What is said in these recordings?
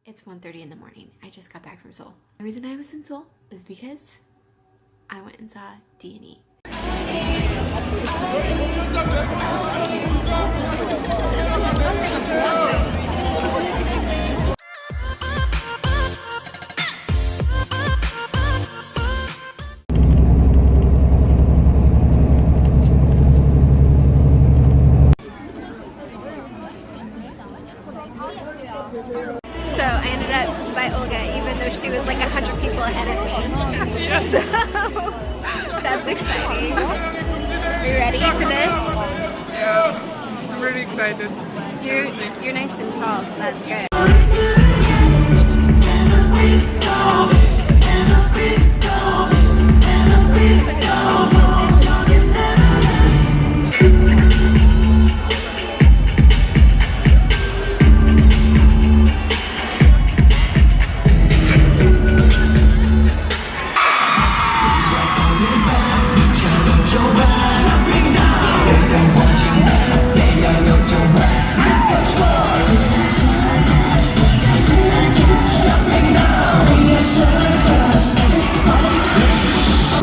It's 1:30 in the morning. I just got back from Seoul. The reason I was in Seoul is because I went and saw D&E. So I ended up by Olga, even though she was like 100 people ahead of me. So that's exciting. Are you ready for this? Yes, I'm really excited. You're nice and tall, so that's good.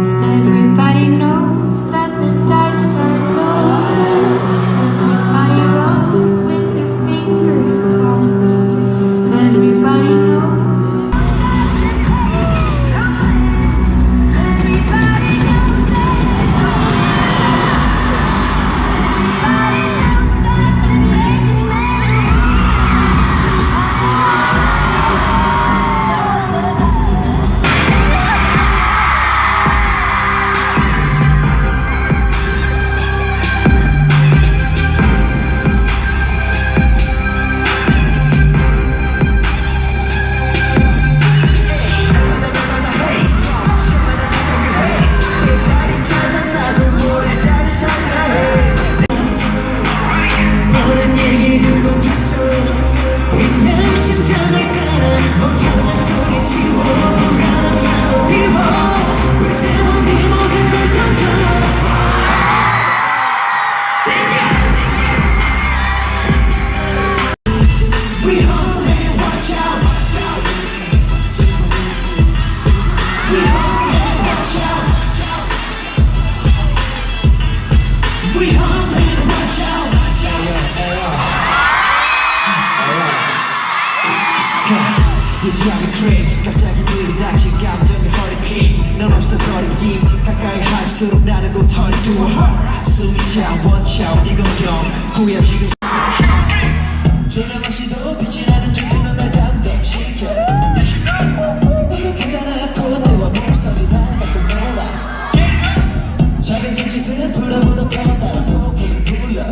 Everybody knows that the dice are loaded. Everybody rolls with their fingers crossed. Everybody knows. Everybody knows that. Everybody knows that they're making 갑자기 들이닥친 감정의 허리케인 넌 없어 거리낌 가까이 할수록 나는 고통이 두어 숨이 차 watch out 이건 영구야 지금 조명없이도 빛이 나는 존재는 날 감동시켜 이렇게잖아 코드와 목소리 날 갖고 놀아 작은 손짓은 불러보러 더 다른 폭풍을 불러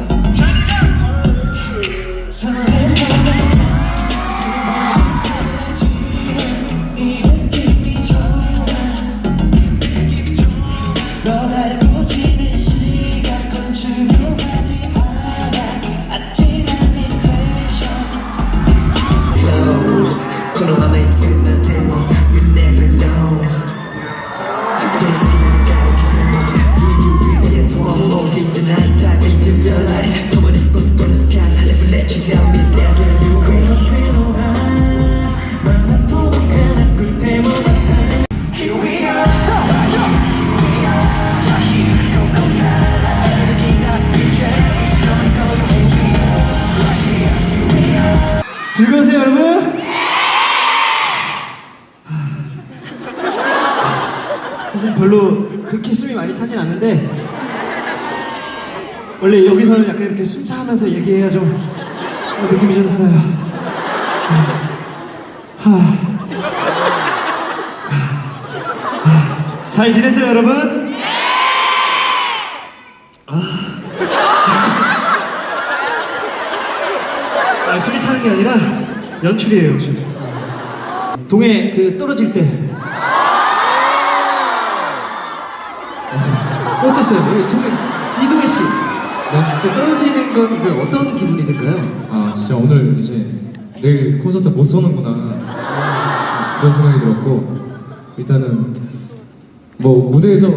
즐거우세요 여러분? 사실 별로 그렇게 숨이 많이 차진 않는데 원래 여기서는 약간 이렇게 숨차하면서 얘기해야 좀 느낌이 좀 살아요. 잘 지냈어요 여러분? 숨이 차는 게 아니라 연출이에요 연출. 동해 그 떨어질 때 어땠어요? 정말 이동해 씨 그 떨어지는 건 그 어떤 기분이 들까요? 아 진짜 오늘 이제 내일 콘서트 못 쏘는구나 그런 생각이 들었고 일단은 뭐 무대에서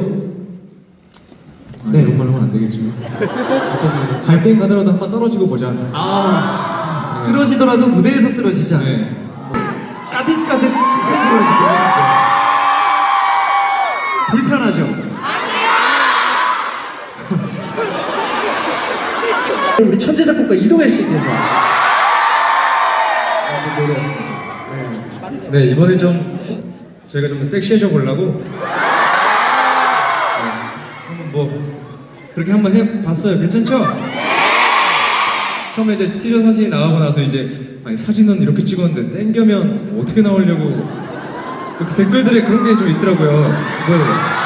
네. 이런 말 하면 안 되겠지만 갈 땐 가더라도 한번 떨어지고 보자. 쓰러지더라도 무대에서 쓰러지자. 네. 가득가득 스탠드로 해서 들어가는데 불편하죠? 우리 천재 작곡가 이동현 씨께서 만든 노래였습니다. 네, 이번에 좀 저희가 좀 섹시해져 보려고 한번 뭐 그렇게 한번 해봤어요. 괜찮죠? 처음에 이제 티저 사진이 나오고 나서 이제 아니 사진은 이렇게 찍었는데 땡겨면 어떻게 나오려고 그 댓글들에 그런 게 좀 있더라고요. 뭐예요?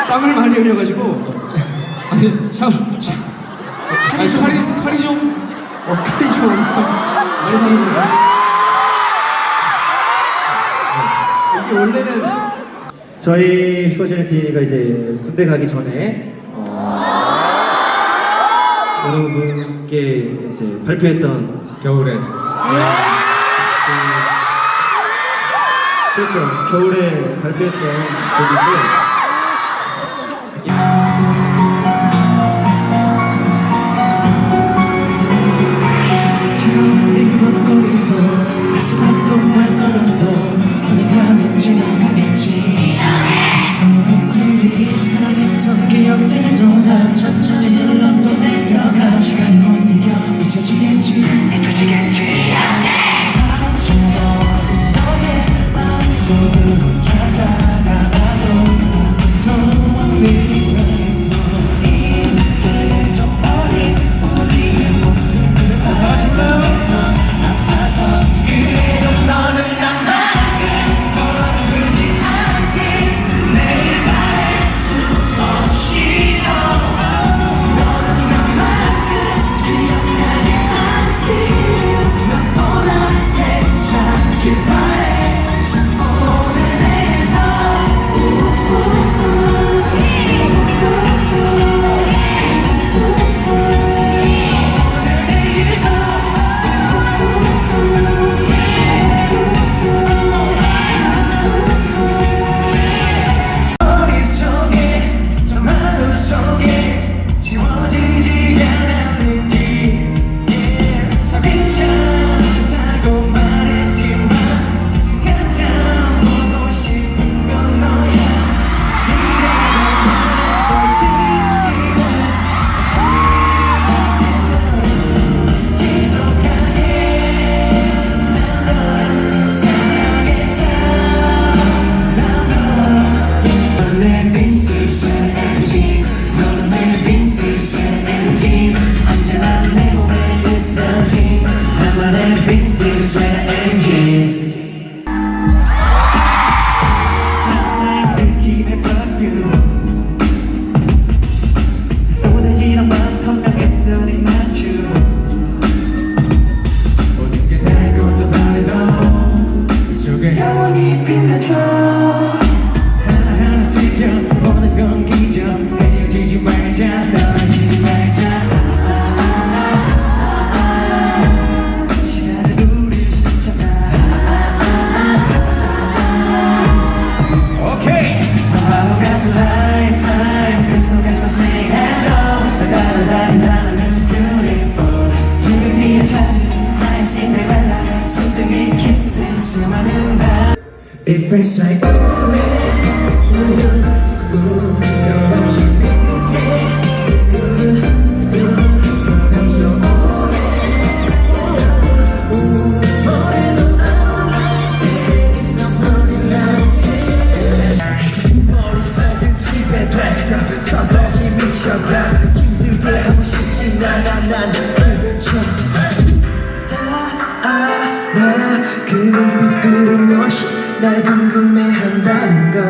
땀을 많이 흘려가지고 아니 칼이 좀 칼이 좀 많이 상해졌네. 이게 원래는 저희 슈퍼주니어가 이제 군대 가기 전에 여러분께 이제 발표했던 겨울에 그렇죠, 겨울에 발표했던 곡인데 천천히 흘러도 내려가 시간이 못 이겨 잊혀지겠지 너의 마음속으로 찾아가봐도 더 미워했어 잊혀버린 우리의 모습을 가지면서 아파서 그래도 너는 나만큼 돌아오지 않길 매일 바랄 수 없이 It feels like 머릿속은 집에 됐어 서서히 미쳐가 힘들게 하고 싶진 않아 나는 그저 다 알아 그 눈빛들은 무엇이 날 궁금해한다는 걸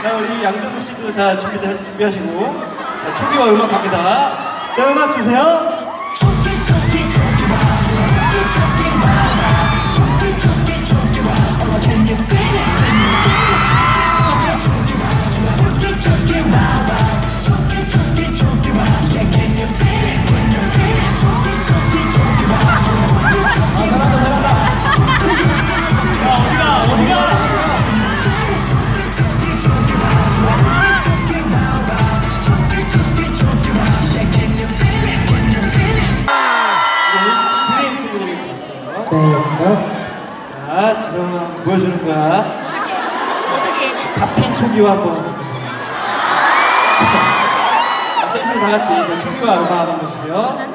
자, 우리 양정국 씨도 자, 준비하시고. 자, 초기화 음악 갑니다. 자, 음악 주세요. 드림 친구들이 있었어요. 자, 지성아 보여주는 거야. 팝핀 초기화 한번. 자, 셋이 다 같이 이제 초기화 음악 한번 주세요.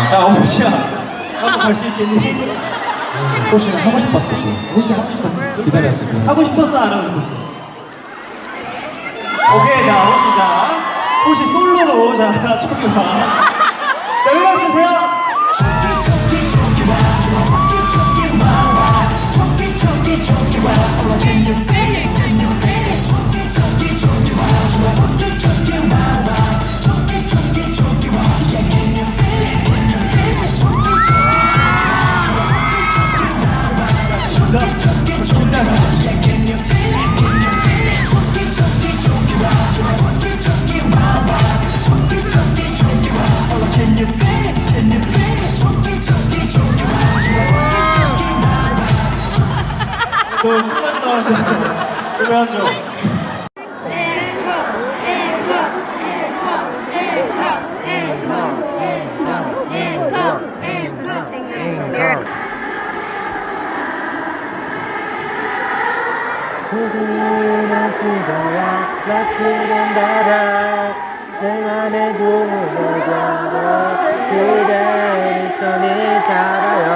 자, 어머니야, 한번 갈 수 있겠니? 호시는 하고 싶었어 지금. 혹시 하고 싶었지? 기다렸어요. 하고 싶었어, 안 하고 싶었어? 오케이, 자, 혹시 자, 혹시 솔로로 자, 초기화. 자, 음악 주세요. 너 끝났어. 노래 한 줘. 고기는 지거야 막히는 바람 내 맘에 눈을 녹여도 그대의 손이 잡아요.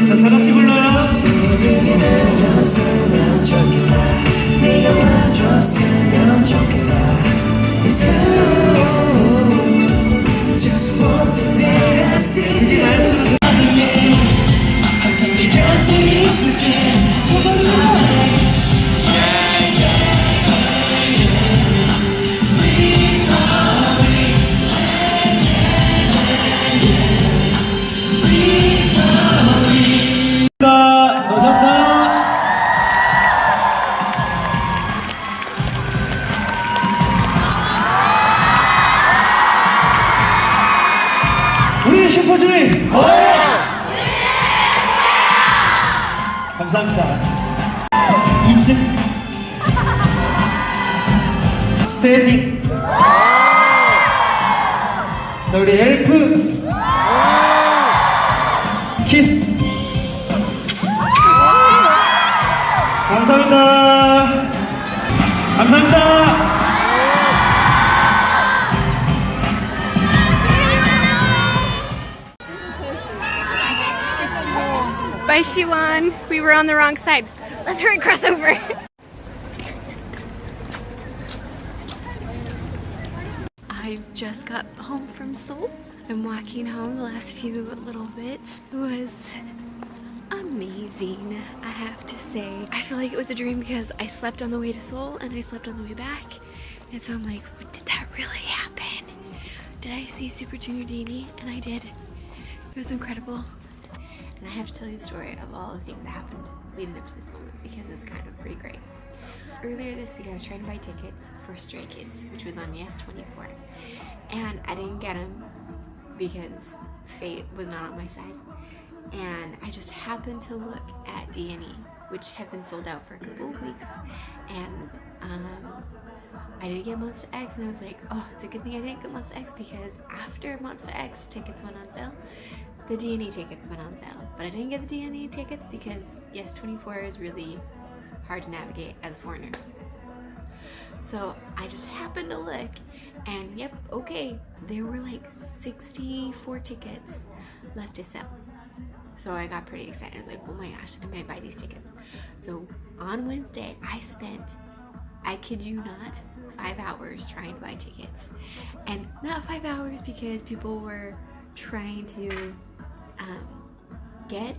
자, 다 같이 불러요. 우리 슈퍼주의! 감사합니다. 2층 스탠딩. 자, 우리 엘프 키스. 감사합니다. 감사합니다. Bye, Shiwan. We were on the wrong side. Let's hurry cross over. I just got home from Seoul. I'm walking home the last few little bits. It was amazing, I have to say. I feel like it was a dream because I slept on the way to Seoul and I slept on the way back. And so I'm like, did that really happen? Did I see Super Junior Dini? And I did. It was incredible. And I have to tell you the story of all the things that happened leading up to this moment because it's kind of pretty great. Earlier this week I was trying to buy tickets for Stray Kids, which was on Yes 24. And I didn't get them because fate was not on my side. And I just happened to look at D&E, which have been sold out for a couple of weeks. And I didn't get Monster X, and I was like, oh, it's a good thing I didn't get Monster X, because after Monster X tickets went on sale, the D&E tickets went on sale. But I didn't get the D&E tickets because Yes 24 is really hard to navigate as a foreigner. So I just happened to look, and yep, okay, there were like 64 tickets left to sell. So I got pretty excited. I was like, oh my gosh, I'm gonna buy these tickets. So on Wednesday, I spent, I kid you not, 5 hours trying to buy tickets. And not 5 hours because people were trying to get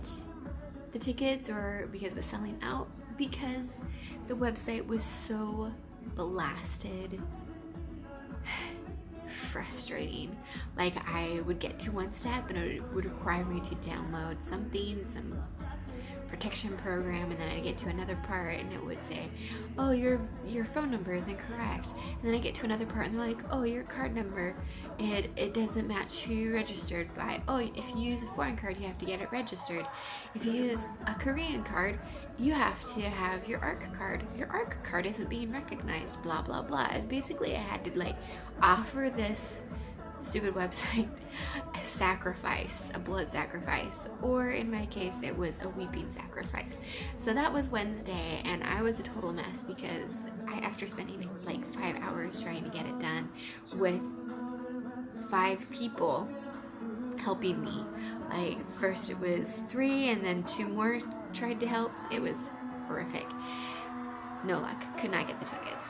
the tickets, or because it was selling out, because the website was so blasted. Frustrating. Like, I would get to one step and it would require me to download something, some protection program, and then I'd get to another part and it would say, oh, your phone number is incorrect, and then I get to another part and they're like, oh, your card number, it doesn't match who you registered by. Oh, if you use a foreign card, you have to get it registered. If you use a Korean card, you have to have your ARC card. Your ARC card isn't being recognized, blah blah blah. And basically I had to like offer this stupid website a sacrifice, a blood sacrifice, or in my case it was a weeping sacrifice. So that was Wednesday, and I was a total mess because after spending like 5 hours trying to get it done with 5 people helping me, like first it was 3 and then 2 more tried to help. It was horrific. No luck, could not get the tickets.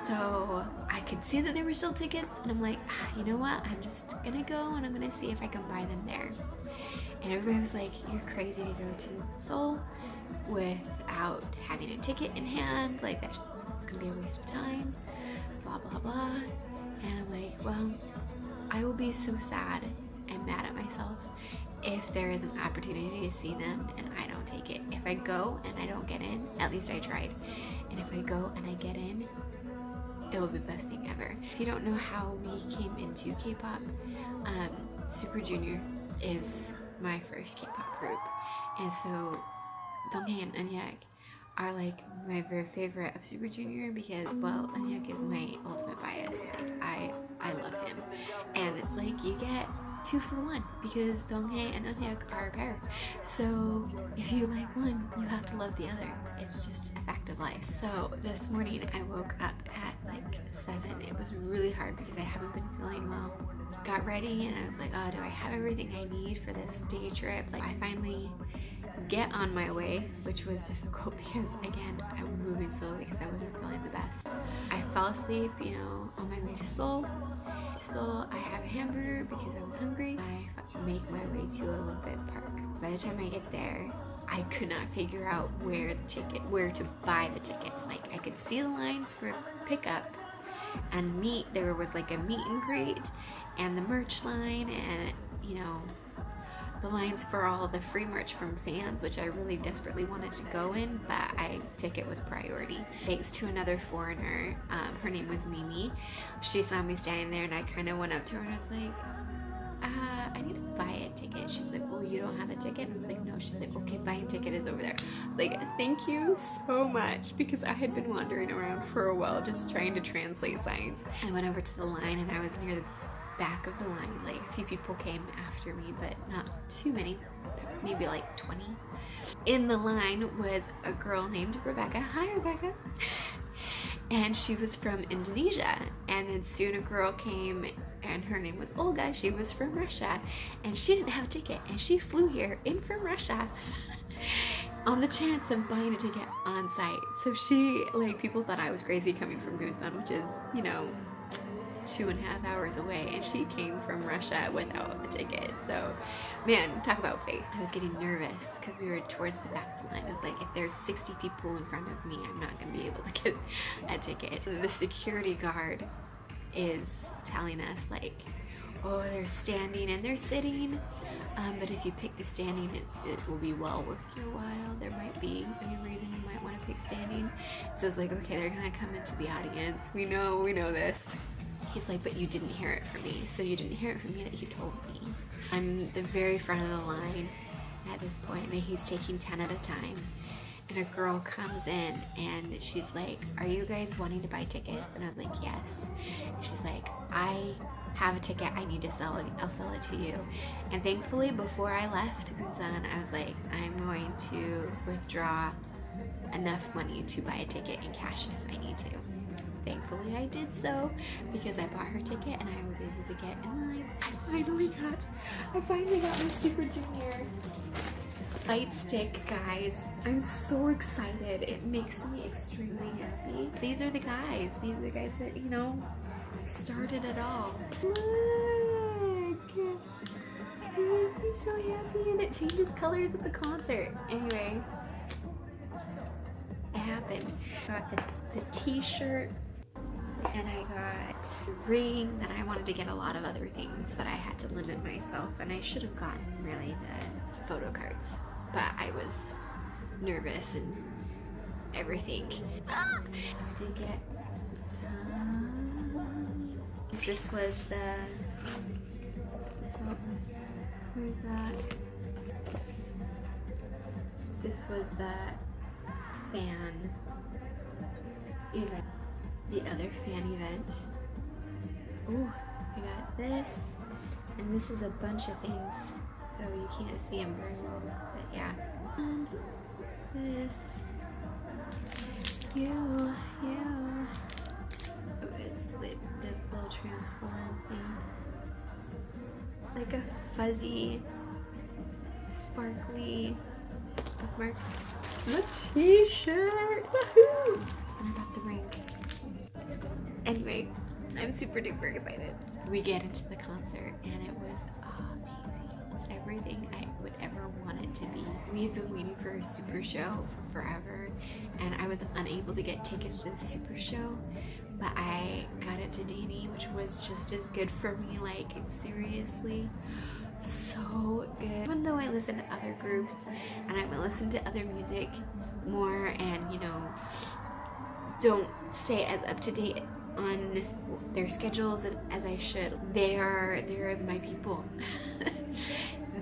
So I could see that there were still tickets, and I'm like, you know what, I'm just gonna go and I'm gonna see if I can buy them there. And everybody was like, you're crazy to go to Seoul without having a ticket in hand, like that's gonna be a waste of time, blah blah blah. And I'm like, well, I will be so sad and mad at myself if there is an opportunity to see them and I don't take it. If I go and I don't get in, at least I tried. And if I go and I get in, it will be the best thing ever. If you don't know how we came into K-pop, Super Junior is my first K-pop group, and so Donghae and Eunhyuk are like my very favorite of Super Junior because, well, Eunhyuk is my ultimate bias. Like I love him, and it's like you get 2 for 1 because Donghae and Eunhyuk are a pair. So if you like one, you have to love the other. It's just a fact of life. So this morning I woke up at like 7. It was really hard because I haven't been feeling well. Got ready and I was like, oh, do I have everything I need for this day trip? Like, I finally get on my way, which was difficult because, again, I was moving slowly because I wasn't feeling the best. I fell asleep, you know, on my way to Seoul. I have a hamburger because I was hungry. I make my way to Olympic Park. By the time I get there, I could not figure out where to buy the tickets. Like, I could see the lines for pickup and there was like a meet and greet and the merch line, and you know, the lines for all the free merch from fans, which I really desperately wanted to go in, but ticket was priority. Thanks to another foreigner, her name was Mimi. She saw me standing there and I kind of went up to her and I was like, I need to buy a ticket. She's like, well, you don't have a ticket? And I was like, no. She's like, okay, buying ticket is over there. I was like, thank you so much, because I had been wandering around for a while just trying to translate signs. I went over to the line and I was near the back of the line. Like, a few people came after me, but not too many, maybe like 20. In the line was a girl named Rebecca. Hi, Rebecca. And she was from Indonesia. And then soon a girl came and her name was Olga. She was from Russia and she didn't have a ticket and she flew here in from Russia on the chance of buying a ticket on site. So she, like, people thought I was crazy coming from Gunsan, which is, you know, 2.5 hours away, and she came from Russia without a ticket. So, man, talk about faith. I was getting nervous because we were towards the back of the line. I was like, if there's 60 people in front of me, I'm not going to be able to get a ticket. The security guard is telling us, like, oh, they're standing and they're sitting, but if you pick the standing, it will be well worth your while. There might be any reason you might want to pick standing. So it's like, okay, they're gonna come into the audience. We know this. He's like, but you didn't hear it from me. So you didn't hear it from me that you told me. I'm the very front of the line at this point, and he's taking 10 at a time. and a girl comes in and she's like, "Are you guys wanting to buy tickets?" And I was like, "Yes." She's like, "I have a ticket, I need to sell it, I'll sell it to you." And thankfully, before I left Busan, I was like, I'm going to withdraw enough money to buy a ticket in cash if I need to. Thankfully I did so, because I bought her ticket and I was able to get in line. I finally got my Super Junior light stick, guys. I'm so excited. It makes me extremely happy. These are the guys that, you know, started it all. Look! It makes me so happy, and it changes colors at the concert. Anyway, it happened. I got the t-shirt, and I got rings, and I wanted to get a lot of other things, but I had to limit myself, and I should have gotten really the photo cards, but I was nervous and everything. Ah! So I did get some. This was the, where's that? This was the fan event. The other fan event. Ooh, I got this. And this is a bunch of things, so you can't see them very well, but yeah. And this. Oh, it's like this little transform thing. Like a fuzzy, sparkly bookmark. The t-shirt! Woohoo! And I got the ring. Anyway, I'm super duper excited. We get into the concert and it was amazing. It was everything I would ever want it to be. We've been waiting for a Super Show for forever, and I was unable to get tickets to the Super Show, but I got it to Danny, which was just as good for me. Like, seriously, so good. Even though I listen to other groups and I listen to other music more, and you know, don't stay as up to date on their schedules as I should, they're my people.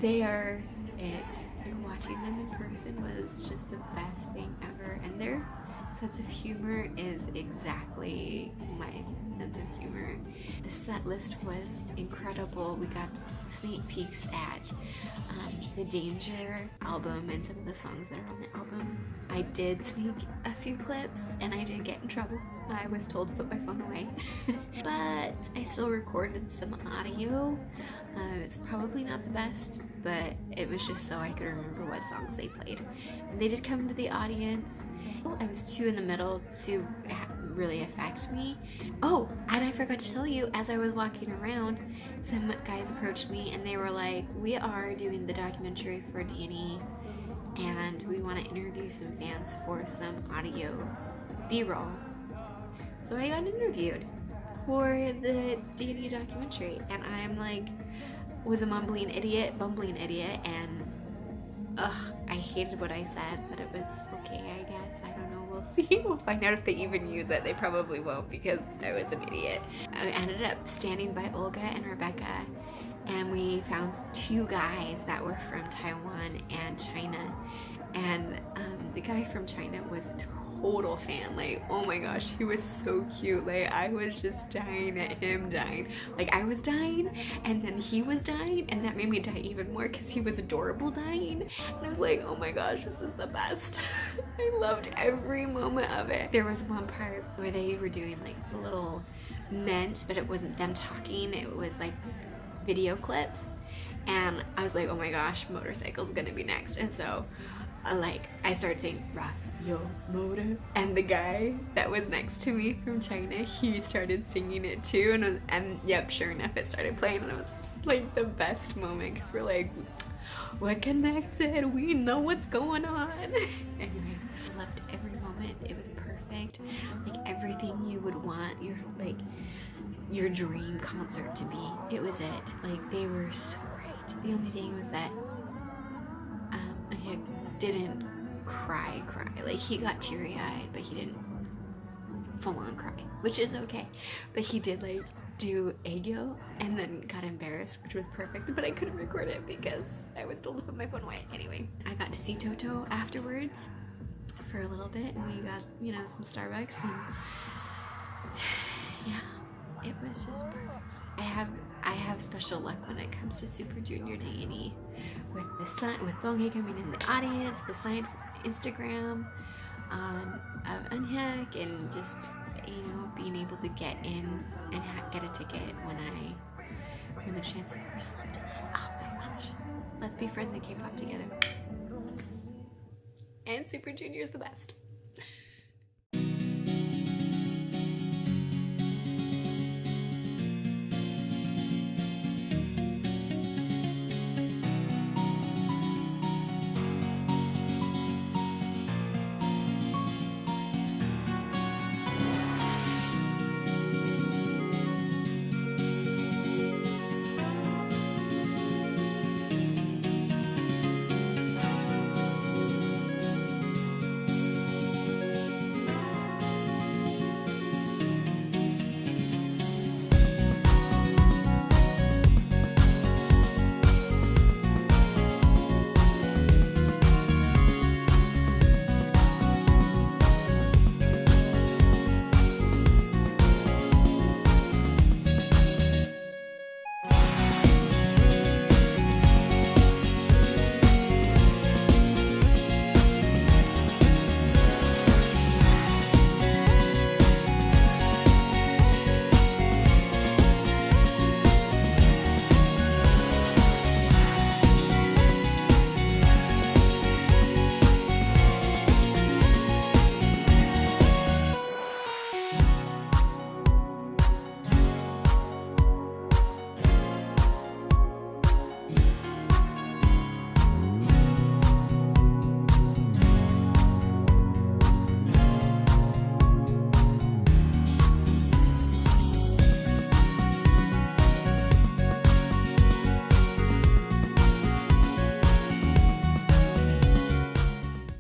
They are it. Like, watching them in person was just the best thing ever, and their sense of humor is exactly my sense of humor. The set list was incredible. We got sneak peeks at the Danger album and some of the songs that are on the album. I did sneak a few clips and I did get in trouble. I was told to put my phone away. But I still recorded some audio. It's probably not the best, but it was just so I could remember what songs they played. And they did come into the audience. I was too in the middle to really affect me. Oh, and I forgot to tell you, as I was walking around, some guys approached me and they were like, "We are doing the documentary for Danny, and we want to interview some fans for some audio B-roll." So I got interviewed for the Danny documentary, and I'm like, was a bumbling idiot, and I hated what I said, but it was okay, I guess. I don't know, we'll see. We'll find out if they even use it. They probably won't, because I was an idiot. I ended up standing by Olga and Rebecca, and we found two guys that were from Taiwan and China, and the guy from China was a total fan. Like, oh my gosh, he was so cute. Like, I was just dying at him dying. Like, I was dying, and then he was dying, and that made me die even more because he was adorable dying. And I was like, oh my gosh, this is the best. I loved every moment of it. There was one part where they were doing like a little mint, but it wasn't them talking, it was like video clips, and I was like, oh my gosh, Motorcycle's gonna be next. And so I started saying rock your motor, and the guy that was next to me from China, he started singing it too, and yep, sure enough, it started playing, and it was like the best moment, because we're like, we're connected, we know what's going on. Anyway, I loved every moment. It was perfect, like everything you would want your dream concert to be. It was it. Like, they were so great. The only thing was that I didn't cry. Like, he got teary-eyed, but he didn't full-on cry, which is okay. But he did like do aegyo and then got embarrassed, which was perfect, but I couldn't record it because I was told to put my phone away. Anyway, I got to see Toto afterwards. for a little bit, and we got, you know, some Starbucks, and yeah, it was just perfect. I have special luck when it comes to Super Junior D&E, with the sign, with Donghae coming in the audience, the sign for Instagram of Eunhyuk, and just, you know, being able to get in and get a ticket when the chances were slim to none. Oh my gosh, let's be friends in K-pop together. And Super Junior's the best.